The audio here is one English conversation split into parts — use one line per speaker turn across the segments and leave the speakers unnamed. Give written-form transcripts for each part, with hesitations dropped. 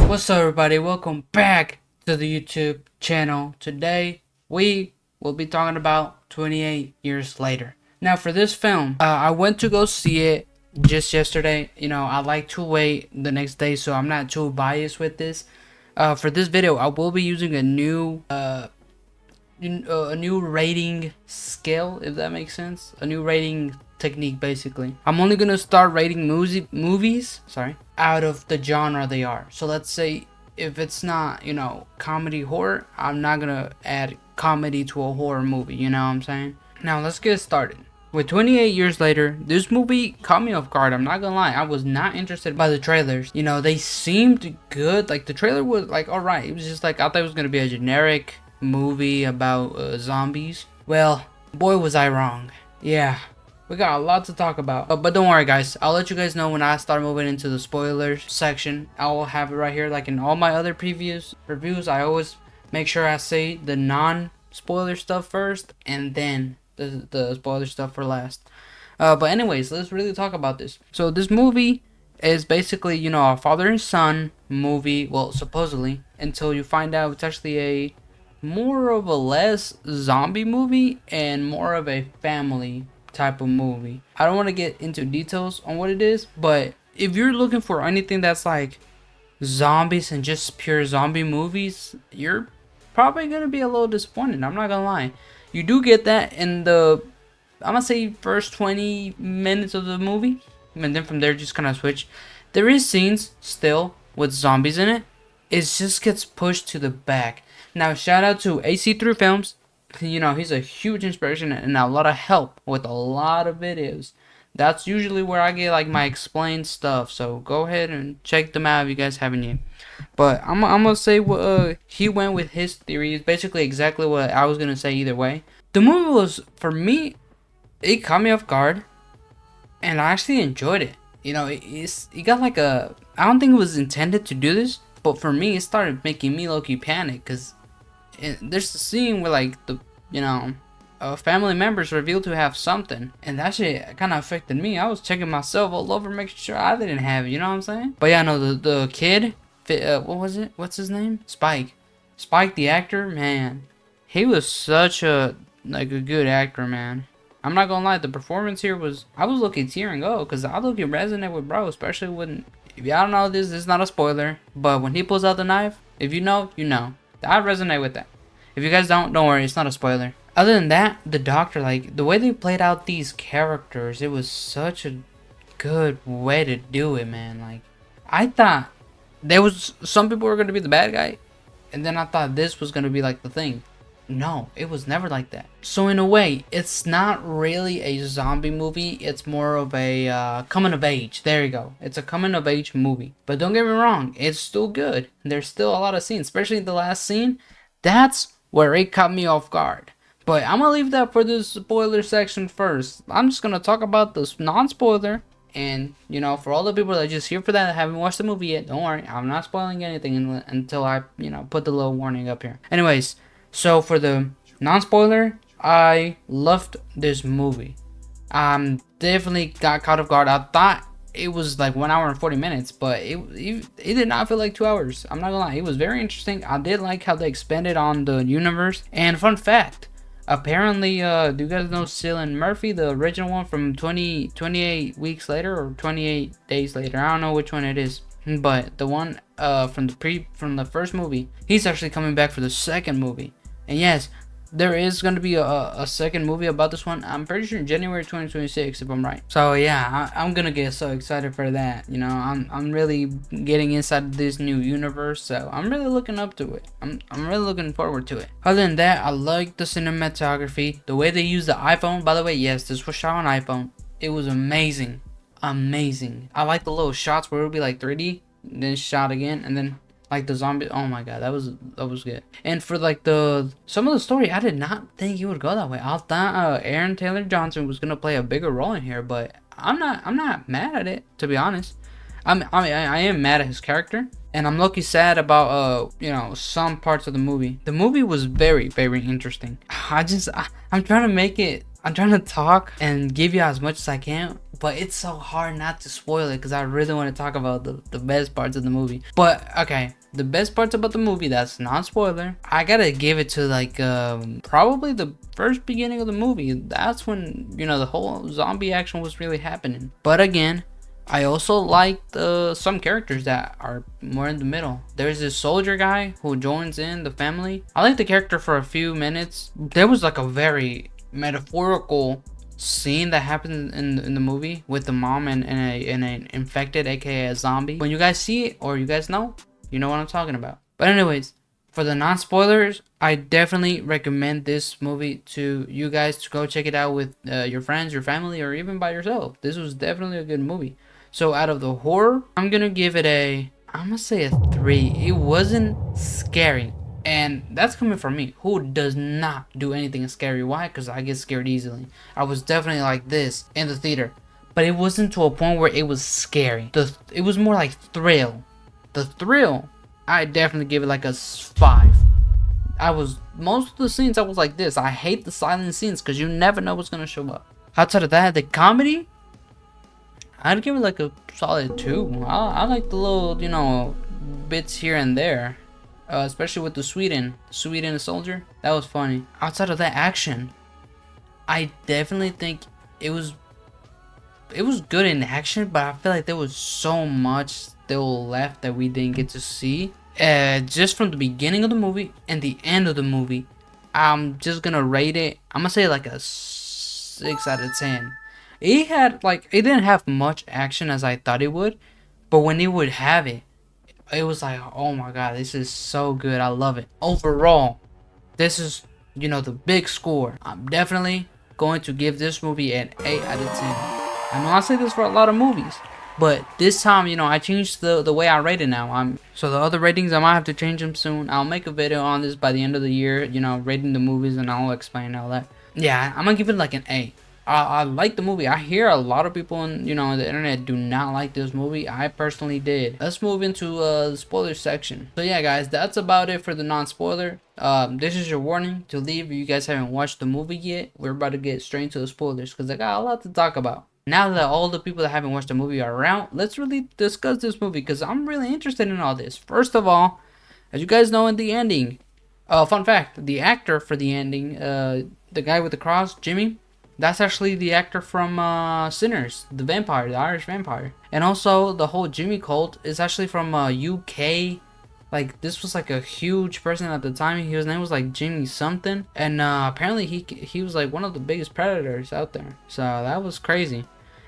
What's up, everybody? Welcome back to the YouTube channel. Today we will be talking about 28 Years Later. Now for this film, I went to go see it just yesterday. I like to wait the next day, so I'm not too biased with this. For this video, I will be using a new rating scale, if that makes sense. A new rating technique, basically. I'm only gonna start rating movies out of the genre they are. So let's say if it's not comedy horror, I'm not gonna add comedy to a horror movie, you know what I'm saying? Now let's get started. With 28 Years Later, this movie caught me off guard. I'm not gonna lie, I was not interested by the trailers. They seemed good. Like the trailer was like alright. It was just like I thought it was gonna be a generic movie about zombies. Well, boy was I wrong. Yeah, we got a lot to talk about. But don't worry, guys. I'll let you guys know when I start moving into the spoilers section. I will have it right here. Like in all my other previous reviews, I always make sure I say the non-spoiler stuff first and then the spoiler stuff for last. But anyways, let's really talk about this. So this movie is basically, a father and son movie. Well, supposedly, until you find out it's actually a more of a less zombie movie and more of a family type of movie. I don't want to get into details on what it is, but if you're looking for anything that's like zombies and just pure zombie movies, you're probably gonna be a little disappointed. I'm not gonna lie. You do get that in the, I'm gonna say, first 20 minutes of the movie, and then from there just kind of switch. There is scenes still with zombies in it. It just gets pushed to the back. Now shout out to AC3 Films. He's a huge inspiration and a lot of help with a lot of videos. That's usually where I get like my explained stuff. So go ahead and check them out if you guys haven't yet. But I'm gonna say what he went with his theory is basically exactly what I was gonna say either way. The movie was, for me, it caught me off guard, and I actually enjoyed it. It got like a, I don't think it was intended to do this, but for me it started making me low-key panic because there's a scene where like the family members revealed to have something, and that shit kind of affected me. I was checking myself all over, making sure I didn't have it. You know what I'm saying? But yeah, no, the kid, what was it? What's his name? Spike, the actor, man, he was such a good actor, man. I'm not gonna lie, the performance here was, I was looking tearing up because I look at resonate with bro, especially when, if y'all don't know this is not a spoiler, but when he pulls out the knife, if you know, you know. I resonate with that. If you guys don't worry, it's not a spoiler. Other than that, the doctor, like the way they played out these characters, it was such a good way to do it, man. Like I thought there was some people were gonna be the bad guy, and then I thought this was gonna be like the thing. No, it was never like that. So in a way, it's not really a zombie movie. It's more of a coming of age. There you go. It's a coming of age movie. But don't get me wrong, it's still good. There's still a lot of scenes, especially the last scene. That's where it caught me off guard. But I'm gonna leave that for the spoiler section first. I'm just gonna talk about the non-spoiler. And for all the people that are just here for that haven't watched the movie yet, don't worry. I'm not spoiling anything until I put the little warning up here. Anyways. So for the non-spoiler, I loved this movie. Definitely got caught off guard. I thought it was like 1 hour and 40 minutes, but it did not feel like 2 hours. I'm not gonna lie, it was very interesting. I did like how they expanded on the universe. And fun fact, apparently, do you guys know Cillian Murphy, the original one from 28 weeks later or 28 days later? I don't know which one it is. But the one from the first movie, he's actually coming back for the second movie. And yes, there is going to be a second movie about this one. I'm pretty sure January 2026, if I'm right. So yeah, I'm gonna get so excited for that. I'm really getting inside this new universe, so I'm really looking up to it. I'm really looking forward to it. Other than that, I like the cinematography, the way they use the iPhone. By the way, yes, this was shot on iPhone. It was amazing. I like the little shots where it would be like 3D, then shot again, and then like the zombie. Oh my god, that was good. And for like some of the story, I did not think it would go that way. I thought Aaron Taylor Johnson was gonna play a bigger role in here, but I'm not mad at it, to be honest. I am mad at his character, and I'm low-key sad about some parts of the movie. The movie was very, very interesting. I'm trying to make it, I'm trying to talk and give you as much as I can, but it's so hard not to spoil it because I really want to talk about the best parts of the movie. But okay, the best parts about the movie, that's not spoiler. I gotta give it to like probably the first beginning of the movie. That's when, you know, the whole zombie action was really happening. But again, I also liked some characters that are more in the middle. There's this soldier guy who joins in the family. I like the character for a few minutes. There was like a very metaphorical scene that happened in the movie with the mom and an infected, aka a zombie. When you guys see it, or you guys know, you know what I'm talking about. But anyways, for the non-spoilers, I definitely recommend this movie to you guys to go check it out with your friends, your family, or even by yourself. This was definitely a good movie. So out of the horror, I'm gonna give it I'm gonna say a 3. It wasn't scary. And that's coming from me, who does not do anything scary. Why? Because I get scared easily. I was definitely like this in the theater. But it wasn't to a point where it was scary. It was more like thrill. The thrill, I definitely give it like a 5. Most of the scenes I was like this. I hate the silent scenes because you never know what's going to show up. Outside of that, the comedy, I'd give it like a solid 2. I like the little, you know, bits here and there. Especially with the Sweden soldier. That was funny. Outside of that action, I definitely think it was good in action, but I feel like there was so much still left that we didn't get to see. Just from the beginning of the movie and the end of the movie, I'm just gonna rate it. I'm gonna say like a 6 out of 10. It didn't have much action as I thought it would, but when it would have it, it was like, oh my god, this is so good. I love it. Overall, this is, you know, the big score. I'm definitely going to give this movie an 8 out of 10. I know I say this for a lot of movies, but this time, you know, I changed the way I rate it now. So the other ratings, I might have to change them soon. I'll make a video on this by the end of the year, you know, rating the movies, and I'll explain all that. Yeah, I'm gonna give it like an 8. I like the movie. I hear a lot of people on the internet do not like this movie. I personally did. Let's move into the spoiler section. So yeah, guys, that's about it for the non-spoiler. This is your warning to leave if you guys haven't watched the movie yet. We're about to get straight into the spoilers because I got a lot to talk about. Now that all the people that haven't watched the movie are around, let's really discuss this movie because I'm really interested in all this. First of all, as you guys know, in the ending, fun fact, the actor for the ending, the guy with the cross, Jimmy, that's actually the actor from Sinners, the vampire, the Irish vampire. And also, the whole Jimmy cult is actually from UK. Like, this was like a huge person at the time. His name was like Jimmy something. And apparently he was like one of the biggest predators out there. So that was crazy.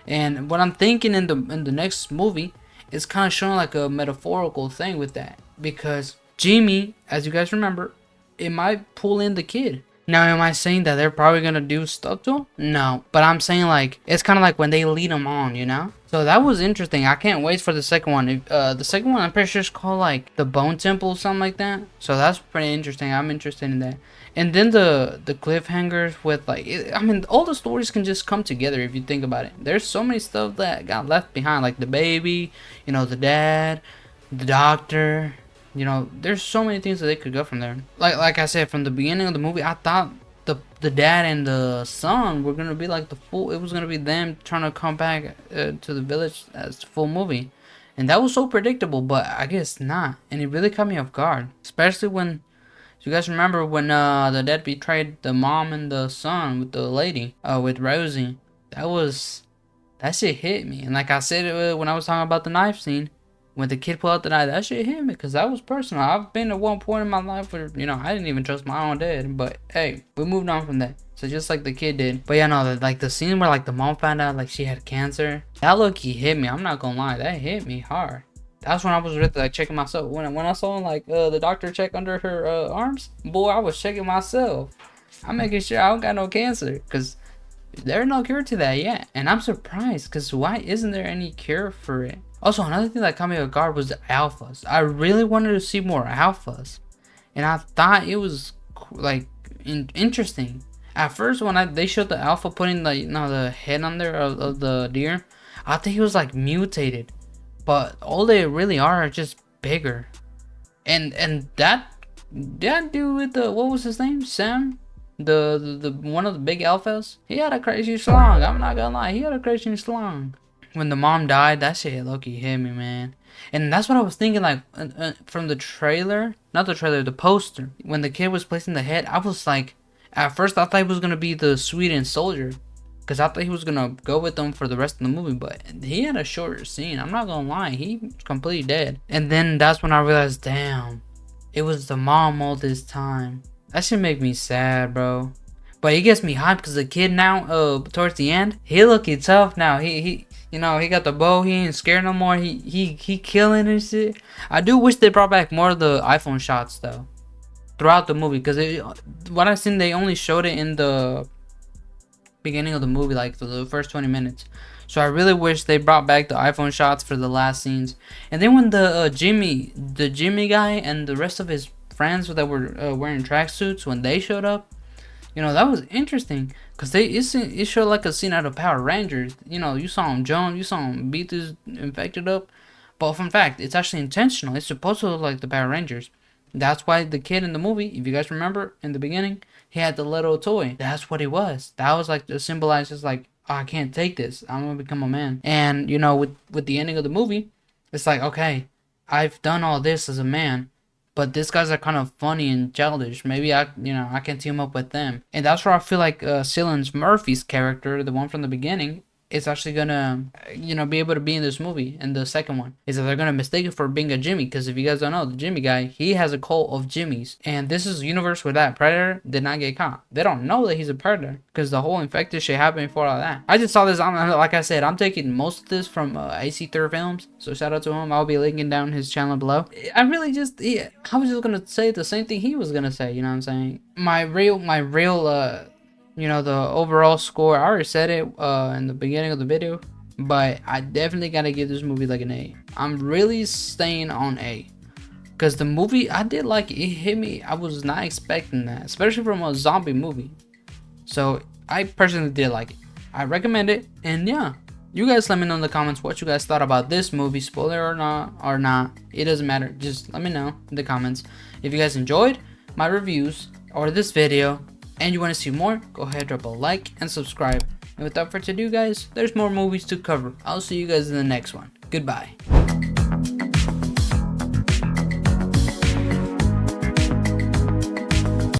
And what I'm thinking in the next movie is kind of showing like a metaphorical thing with that. Because Jimmy, as you guys remember, it might pull in the kid. Now, am I saying that they're probably gonna do stuff to him? No, but I'm saying like it's kind of like when they lead him on, you know. So that was interesting. I can't wait for the second one. The second one, I'm pretty sure it's called like the Bone Temple, something like that. So that's pretty interesting. I'm interested in that. And then the cliffhangers with like, I mean, all the stories can just come together if you think about it. There's so many stuff that got left behind, like the baby, you know, the dad, the doctor. You know, there's so many things that they could go from there. Like I said, from the beginning of the movie, I thought the dad and the son were gonna be like it was gonna be them trying to come back to the village as the full movie, and that was so predictable. But I guess not, and it really caught me off guard, especially when, you guys remember when the dad betrayed the mom and the son with the lady, with Rosie. That shit hit me, and like I said when I was talking about the knife scene. When the kid pulled out the knife, that shit hit me because that was personal. I've been at one point in my life where, you know, I didn't even trust my own dad. But hey, we moved on from that. So just like the kid did. But yeah, no, like the scene where like the mom found out like she had cancer, that low-key hit me. I'm not gonna lie, that hit me hard. That's when I was really like checking myself. When I saw like the doctor check under her arms, boy, I was checking myself. I'm making sure I don't got no cancer because there's no cure to that yet. And I'm surprised because why isn't there any cure for it? Also, another thing that caught me off guard was the alphas. I really wanted to see more alphas, and I thought it was like interesting. At first, when they showed the alpha putting the head on there of the deer, I think he was like mutated, but all they really are just bigger. And that dude with the, what was his name, Sam? the one of the big alphas, he had a crazy slong. I'm not gonna lie, he had a crazy slong. When the mom died, that shit low-key hit me, man. And that's what I was thinking, like, from the trailer, not the trailer, the poster. When the kid was placing the head, I was like, at first I thought he was gonna be the Sweden soldier, because I thought he was gonna go with them for the rest of the movie, but he had a shorter scene. I'm not gonna lie, he's completely dead. And then that's when I realized, damn, it was the mom all this time. That should make me sad, bro. But he gets me hyped because the kid now, towards the end, he looking tough now. He you know, he got the bow. He ain't scared no more. He killing and shit. I do wish they brought back more of the iPhone shots though, throughout the movie. Because what I've seen, they only showed it in the beginning of the movie, like the first 20 minutes. So I really wish they brought back the iPhone shots for the last scenes. And then when the Jimmy guy and the rest of his friends that were wearing tracksuits, when they showed up, you know, that was interesting, because it showed like a scene out of Power Rangers. You know, you saw him jump, you saw him beat this infected up. But fun fact, it's actually intentional. It's supposed to look like the Power Rangers. That's why the kid in the movie, if you guys remember in the beginning, he had the little toy. That's what it was. That was like to symbolize, just like, oh, I can't take this. I'm gonna become a man. And you know, with the ending of the movie, it's like, okay, I've done all this as a man, but these guys are kind of funny and childish. Maybe I can team up with them. And that's where I feel like Cillian Murphy's character, the one from the beginning, is actually gonna, be able to be in this movie. And the second one is that they're gonna mistake it for being a Jimmy, because if you guys don't know, the Jimmy guy, he has a cult of Jimmys, and this is a universe where that Predator did not get caught. They don't know that he's a Predator, because the whole infected shit happened before all that. I just saw this. Like I said, I'm taking most of this from AC Third Films, so shout out to him. I'll be linking down his channel below. I was just gonna say the same thing he was gonna say. You know what I'm saying? My real the overall score, I already said it in the beginning of the video, but I definitely gotta give this movie like an A. I'm really staying on A, because the movie, I did like it. It hit me. I was not expecting that, especially from a zombie movie. So I personally did like it. I recommend it. And yeah, you guys let me know in the comments what you guys thought about this movie, spoiler or not. It doesn't matter. Just let me know in the comments. If you guys enjoyed my reviews or this video, and you want to see more, go ahead, drop a like and subscribe. And without further ado, guys, there's more movies to cover. I'll see you guys in the next one. Goodbye.